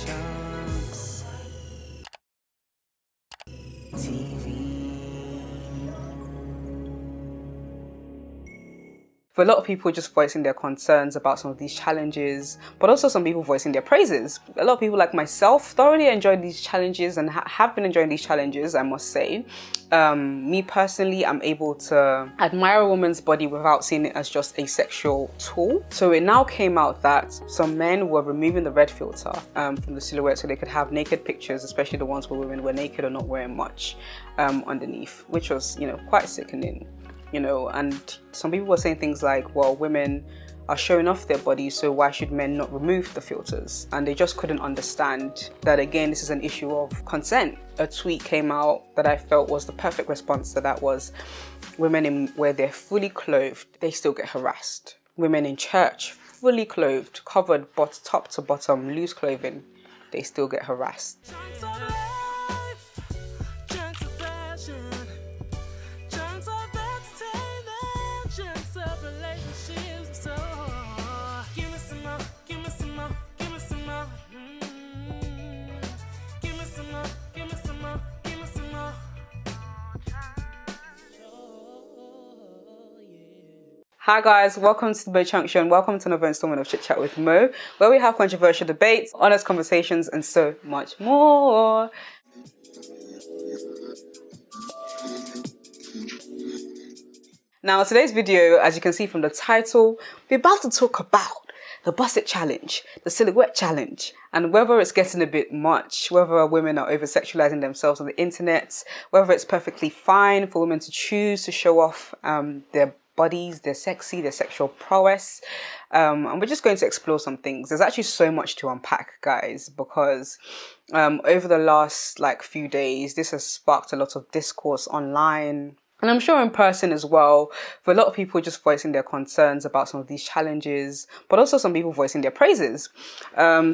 Mochunkstv. For a lot of people just voicing their concerns about some of these challenges, but also some people voicing their praises. A lot of people like myself thoroughly enjoyed these challenges and have been enjoying these challenges, I must say. Me personally, I'm able to admire a woman's body without seeing it as just a sexual tool. So it now came out that some men were removing the red filter from the silhouette so they could have naked pictures, especially the ones where women were naked or not wearing much underneath, which was, quite sickening. And some people were saying things like, well, women are showing off their bodies, so why should men not remove the filters? And they just couldn't understand that, again, this is an issue of consent. A tweet came out that I felt was the perfect response to that was, women where they're fully clothed, they still get harassed. Women in church, fully clothed, covered top to bottom, loose clothing, they still get harassed. Hi guys, welcome to the Mochunkstv. Welcome to another installment of Chit Chat with Mo, where we have controversial debates, honest conversations, and so much more. Now, today's video, as you can see from the title, we're about to talk about the Busset Challenge, the Silhouette Challenge, and whether it's getting a bit much, whether women are over-sexualizing themselves on the internet, whether it's perfectly fine for women to choose to show off their bodies, their sexual prowess, and we're just going to explore some things. There's actually so much to unpack, guys, because over the last few days, this has sparked a lot of discourse online. And I'm sure in person as well, for a lot of people just voicing their concerns about some of these challenges, but also some people voicing their praises. The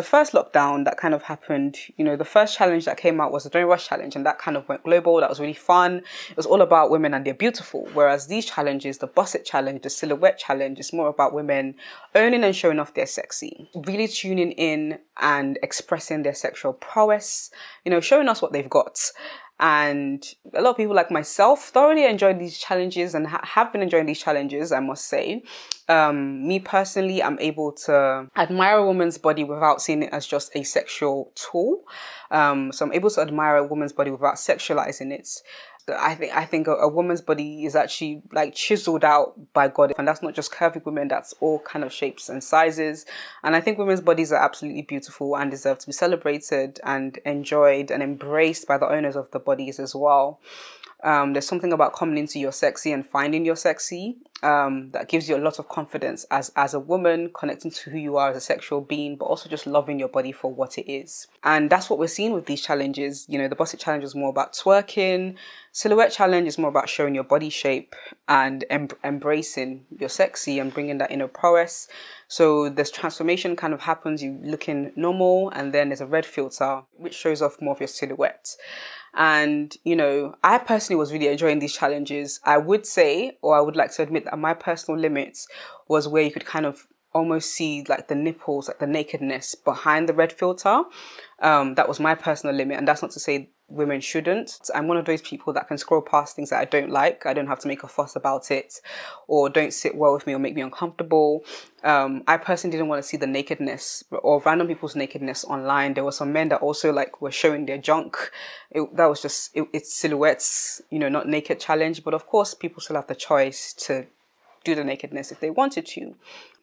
first lockdown that kind of happened, the first challenge that came out was the Don't Rush Challenge, and that kind of went global. That was really fun. It was all about women and they're beautiful. Whereas these challenges, the Busset Challenge, the Silhouette Challenge, is more about women owning and showing off their sexy, really tuning in and expressing their sexual prowess, showing us what they've got. And a lot of people like myself thoroughly enjoyed these challenges and have been enjoying these challenges, I must say. Me personally, I'm able to admire a woman's body without seeing it as just a sexual tool. So I'm able to admire a woman's body without sexualizing it. I think a woman's body is actually chiseled out by God, and that's not just curvy women, that's all kind of shapes and sizes. And I think women's bodies are absolutely beautiful and deserve to be celebrated and enjoyed and embraced by the owners of the bodies as well. There's something about coming into your sexy and finding your sexy that gives you a lot of confidence as a woman, connecting to who you are as a sexual being, but also just loving your body for what it is. And that's what we're seeing with these challenges. The Busset Challenge is more about twerking. Silhouette Challenge is more about showing your body shape and embracing your sexy and bringing that inner prowess. So this transformation kind of happens, you looking normal, and then there's a red filter which shows off more of your silhouette. And, I personally was really enjoying these challenges. I would say, or I would like to admit that my personal limits was where you could kind of almost see the nipples, the nakedness behind the red filter. That was my personal limit. And that's not to say women shouldn't. I'm one of those people that can scroll past things that I don't like. I don't have to make a fuss about it, or don't sit well with me or make me uncomfortable. I personally didn't want to see the nakedness or random people's nakedness online. There were some men that also were showing their junk. That was just, it's silhouettes, not naked challenge. But of course, people still have the choice to do the nakedness if they wanted to.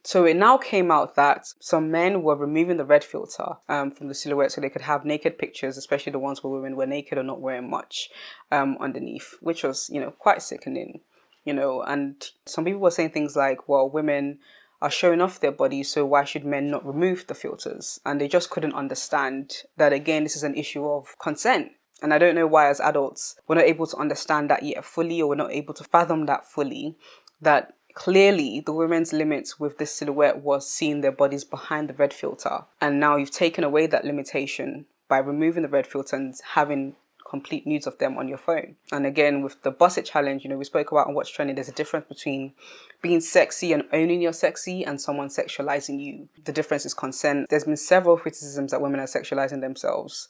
So it now came out that some men were removing the red filter from the silhouette so they could have naked pictures, especially the ones where women were naked or not wearing much underneath, which was, quite sickening, and some people were saying things like, well, women are showing off their bodies, so why should men not remove the filters? And they just couldn't understand that, again, this is an issue of consent. And I don't know why as adults we're not able to understand that yet fully, or we're not able to fathom that fully, that clearly the women's limit with this silhouette was seeing their bodies behind the red filter. And now you've taken away that limitation by removing the red filter and having complete nudes of them on your phone. And again, with the Boss It challenge, we spoke about on What's Trending, there's a difference between being sexy and owning your sexy and someone sexualizing you. The difference is consent. There's been several criticisms that women are sexualizing themselves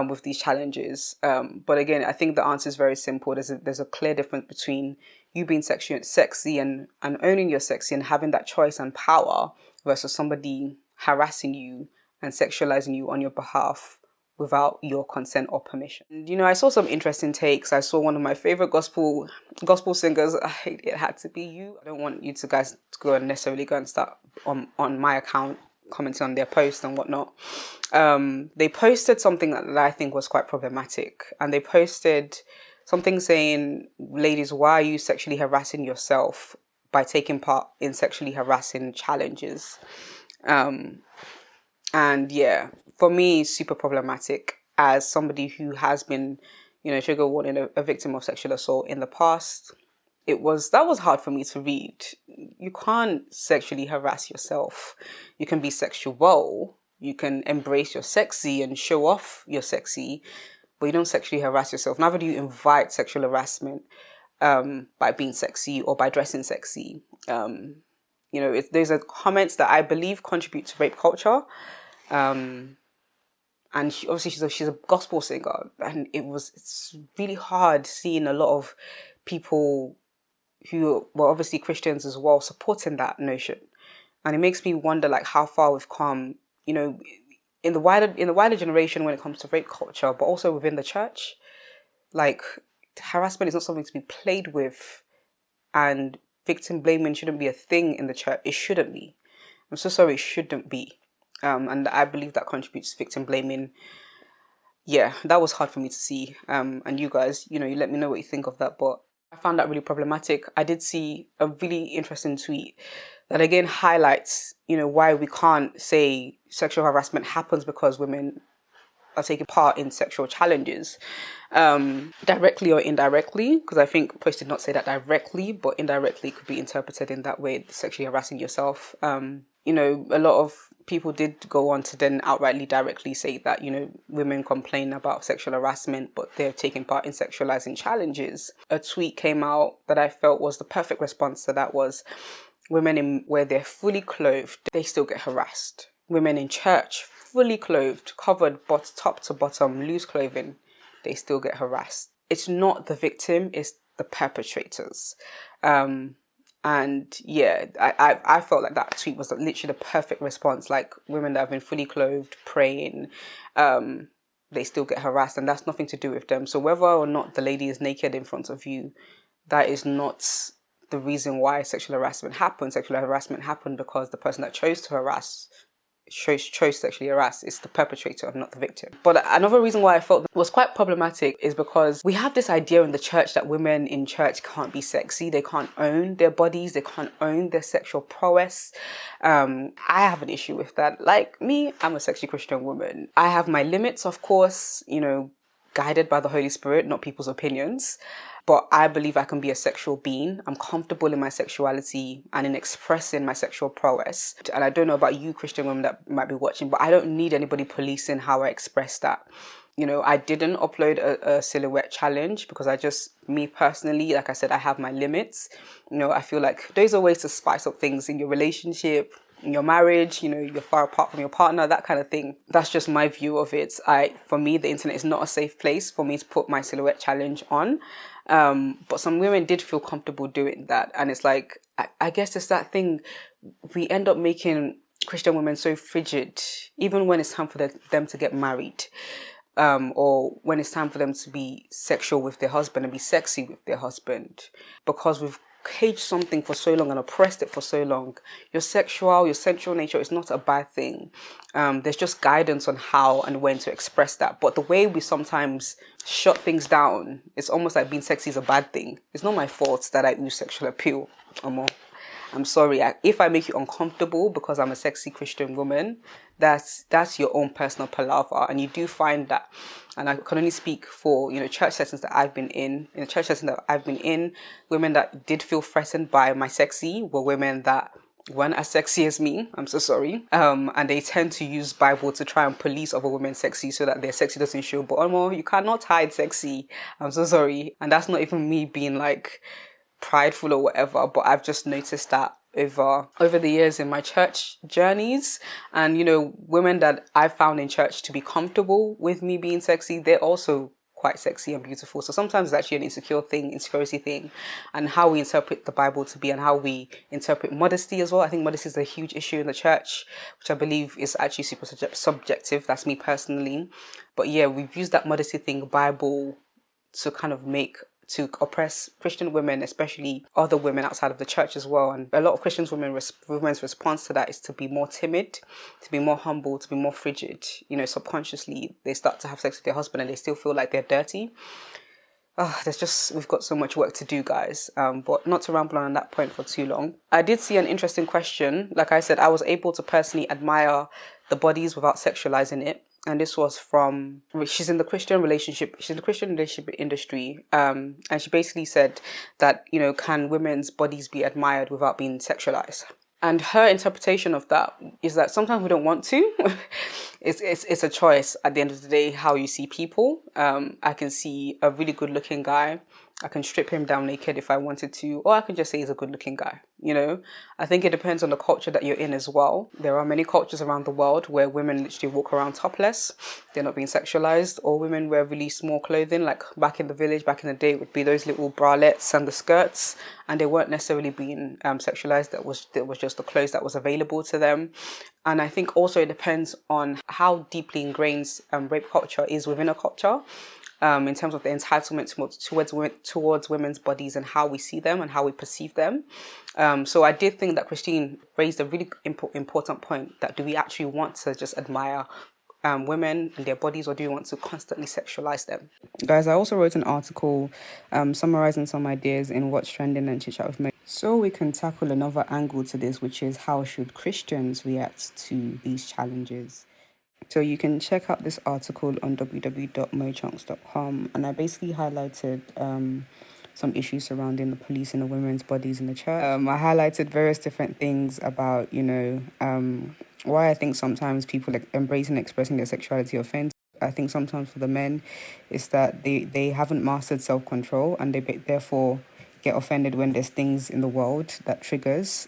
with these challenges. But again, I think the answer is very simple. There's a clear difference between you being sexy and owning your sexy and having that choice and power versus somebody harassing you and sexualizing you on your behalf without your consent or permission. And, I saw some interesting takes. I saw one of my favorite gospel singers. It had to be you. I don't want you guys to go and necessarily go and start on my account commenting on their posts and whatnot. They posted something that I think was quite problematic, and they posted something saying, ladies, why are you sexually harassing yourself by taking part in sexually harassing challenges? And yeah, for me, super problematic as somebody who has been, trigger warning, a victim of sexual assault in the past. That was hard for me to read. You can't sexually harass yourself. You can be sexual. You can embrace your sexy and show off your sexy, but you don't sexually harass yourself. Neither do you invite sexual harassment by being sexy or by dressing sexy. Those are comments that I believe contribute to rape culture. And obviously she's a gospel singer, and it's really hard seeing a lot of people who were obviously Christians as well supporting that notion. And it makes me wonder how far we've come, in the wider generation when it comes to rape culture, but also within the church. Harassment is not something to be played with, and victim blaming shouldn't be a thing in the church. It shouldn't be. I'm so sorry, it shouldn't be. And I believe that contributes to victim blaming. Yeah, that was hard for me to see. And you guys, you let me know what you think of that. But I found that really problematic. I did see a really interesting tweet that again highlights, why we can't say sexual harassment happens because women are taking part in sexual challenges, directly or indirectly, because I think post did not say that directly, but indirectly could be interpreted in that way, sexually harassing yourself. A lot of people did go on to then outrightly directly say that, women complain about sexual harassment, but they're taking part in sexualizing challenges. A tweet came out that I felt was the perfect response to that was, women where they're fully clothed, they still get harassed. Women in church, fully clothed, covered top to bottom, loose clothing, they still get harassed. It's not the victim, it's the perpetrators. And yeah, I felt like that tweet was literally the perfect response. Women that have been fully clothed, praying, they still get harassed, and that's nothing to do with them. So whether or not the lady is naked in front of you, that is not the reason why sexual harassment happened. Sexual harassment happened because the person that chose to harass chose sexually harass. It's the perpetrator, not the victim. But another reason why I felt that was quite problematic is because we have this idea in the church that women in church can't be sexy, they can't own their bodies, they can't own their sexual prowess. I have an issue with that. Like me, I'm a sexy Christian woman. I have my limits, of course, guided by the Holy Spirit, not people's opinions. But I believe I can be a sexual being. I'm comfortable in my sexuality and in expressing my sexual prowess. And I don't know about you Christian women that might be watching, but I don't need anybody policing how I express that. I didn't upload a silhouette challenge because me personally, like I said, I have my limits. I feel like those are ways to spice up things in your relationship, in your marriage, you're far apart from your partner, that kind of thing. That's just my view of it. For me, the internet is not a safe place for me to put my silhouette challenge on. But some women did feel comfortable doing that. And it's I guess it's that thing, we end up making Christian women so frigid, even when it's time for them to get married, or when it's time for them to be sexual with their husband and be sexy with their husband, because we've caged something for so long and oppressed it for so long. Your sensual nature is not a bad thing. There's just guidance on how and when to express that. But the way we sometimes shut things down, it's almost like being sexy is a bad thing. It's not my fault that I use sexual appeal. I'm sorry. If I make you uncomfortable because I'm a sexy Christian woman, that's your own personal palaver. And you do find that, and I can only speak for, church settings that I've been in. In the church setting that I've been in, women that did feel threatened by my sexy were women that weren't as sexy as me. I'm so sorry. And they tend to use Bible to try and police other women sexy so that their sexy doesn't show. But you cannot hide sexy. I'm so sorry. And that's not even me being like prideful or whatever, but I've just noticed that over the years in my church journeys, and women that I found in church to be comfortable with me being sexy, they're also quite sexy and beautiful. So sometimes it's actually an insecurity thing, and how we interpret the Bible to be, and how we interpret modesty as well. I think modesty is a huge issue in the church, which I believe is actually super subjective. That's me personally. But yeah, we've used that modesty thing, Bible, to kind of to oppress Christian women, especially other women outside of the church as well. And a lot of Christian women's response to that is to be more timid, to be more humble, to be more frigid. Subconsciously they start to have sex with their husband and they still feel like they're dirty. We've got so much work to do, guys. But not to ramble on that point for too long. I did see an interesting question. Like I said, I was able to personally admire the bodies without sexualizing it. And this was she's in the Christian relationship industry. And she basically said that, can women's bodies be admired without being sexualized? And her interpretation of that is that sometimes we don't want to. It's a choice at the end of the day, how you see people. I can see a really good looking guy. I can strip him down naked if I wanted to, or I can just say he's a good looking guy. I think it depends on the culture that you're in as well. There are many cultures around the world where women literally walk around topless. They're not being sexualized, or women wear really small clothing. Like back in the village, back in the day, it would be those little bralettes and the skirts, and they weren't necessarily being sexualized. That was just the clothes that was available to them. And I think also it depends on how deeply ingrained rape culture is within a culture. In terms of the entitlement towards women's bodies and how we see them and how we perceive them. So I did think that Christine raised a really important point, that do we actually want to just admire women and their bodies, or do we want to constantly sexualize them? Guys, I also wrote an article summarizing some ideas in What's Trending and Chit Chat with Me. So we can tackle another angle to this, which is how should Christians react to these challenges? So you can check out this article on www.mochunkstv.com, and I basically highlighted some issues surrounding the policing of women's bodies in the church. I highlighted various different things about, why I think sometimes people embracing and expressing their sexuality offends. I think sometimes for the men, it's that they haven't mastered self-control, and they therefore get offended when there's things in the world that triggers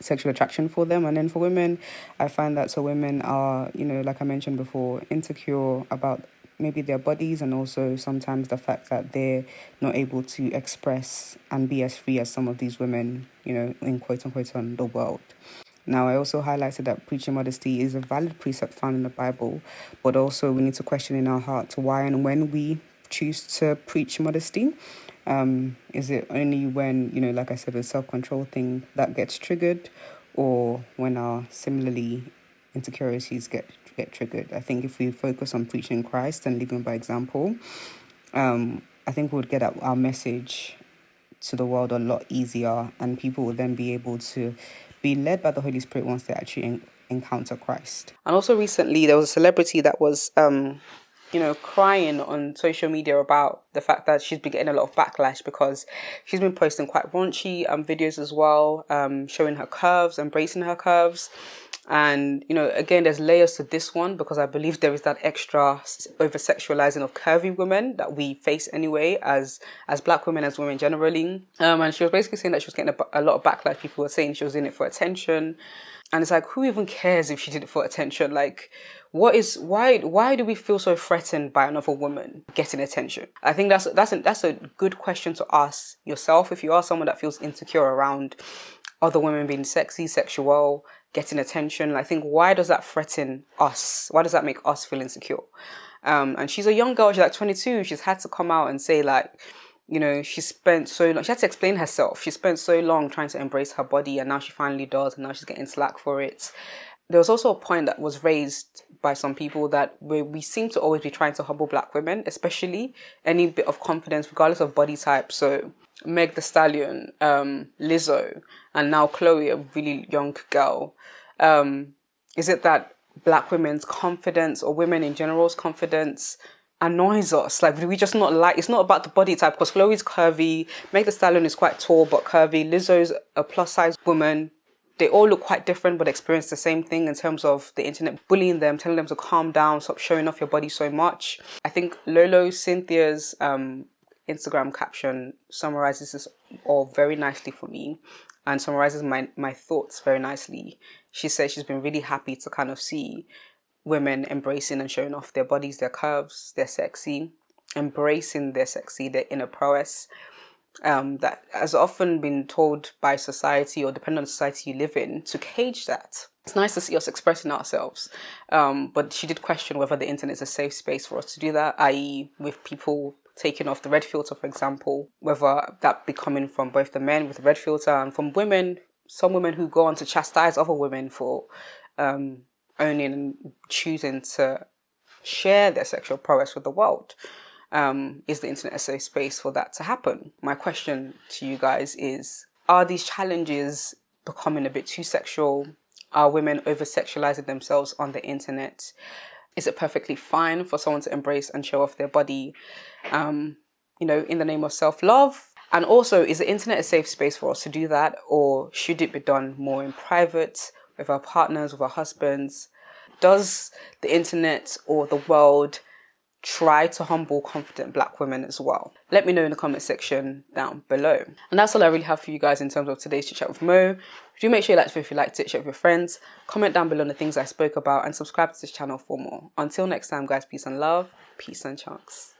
sexual attraction for them. And then for women, I find that women are, like I mentioned before, insecure about maybe their bodies, and also sometimes the fact that they're not able to express and be as free as some of these women, in quote unquote, on the world. Now, I also highlighted that preaching modesty is a valid precept found in the Bible, but also we need to question in our hearts why and when we choose to preach modesty. Is it only when, like I said, the self-control thing that gets triggered, or when our similarly insecurities get triggered? I think if we focus on preaching Christ and living by example, I think we would get our message to the world a lot easier, and people will then be able to be led by the Holy Spirit once they actually encounter Christ. And also recently there was a celebrity that was crying on social media about the fact that she's been getting a lot of backlash because she's been posting quite raunchy videos as well, showing her curves, embracing her curves. And, again, there's layers to this one, because I believe there is that extra over-sexualizing of curvy women that we face anyway as black women, as women generally. And she was basically saying that she was getting a lot of backlash. People were saying she was in it for attention. And it's like, who even cares if she did it for attention? Like, why do we feel so threatened by another woman getting attention? I think that's a good question to ask yourself if you are someone that feels insecure around other women being sexy, sexual, getting attention. I think, why does that threaten us? Why does that make us feel insecure? And she's a young girl, she's like 22. She's had to come out and say, like, she spent so long, she had to explain herself. She spent so long trying to embrace her body, and now she finally does, and now she's getting slack for it. There was also a point that was raised by some people that we seem to always be trying to humble black women, especially any bit of confidence, regardless of body type. So Meg Thee Stallion, Lizzo, and now Chloe, a really young girl. Is it that black women's confidence, or women in general's confidence, annoys us? Like, do we just not like, it's not about the body type, because Chloe's curvy, Meg Thee Stallion is quite tall but curvy, Lizzo's a plus size woman. They all look quite different but experience the same thing in terms of the internet bullying them, telling them to calm down, stop showing off your body so much. I think Lolo Cynthia's Instagram caption summarizes this all very nicely for me and summarizes my thoughts very nicely. She says she's been really happy to kind of see women embracing and showing off their bodies, their curves, their sexy, embracing their sexy, their inner prowess. That has often been told by society, or depending on the society you live in, to cage that. It's nice to see us expressing ourselves, but she did question whether the internet is a safe space for us to do that, i.e. with people taking off the red filter, for example, whether that be coming from both the men with the red filter and from women, some women who go on to chastise other women for owning and choosing to share their sexual prowess with the world. Is the internet a safe space for that to happen? My question to you guys is, are these challenges becoming a bit too sexual? Are women over-sexualizing themselves on the internet? Is it perfectly fine for someone to embrace and show off their body, in the name of self-love? And also, is the internet a safe space for us to do that, or should it be done more in private, with our partners, with our husbands? Does the internet or the world try to humble confident black women as well? Let me know in the comment section down below. And that's all I really have for you guys in terms of today's Chit Chat with Mo. Do make sure you like it if you liked it, share it with your friends, comment down below on the things I spoke about, and subscribe to this channel for more. Until next time, guys, peace and love, peace and chunks.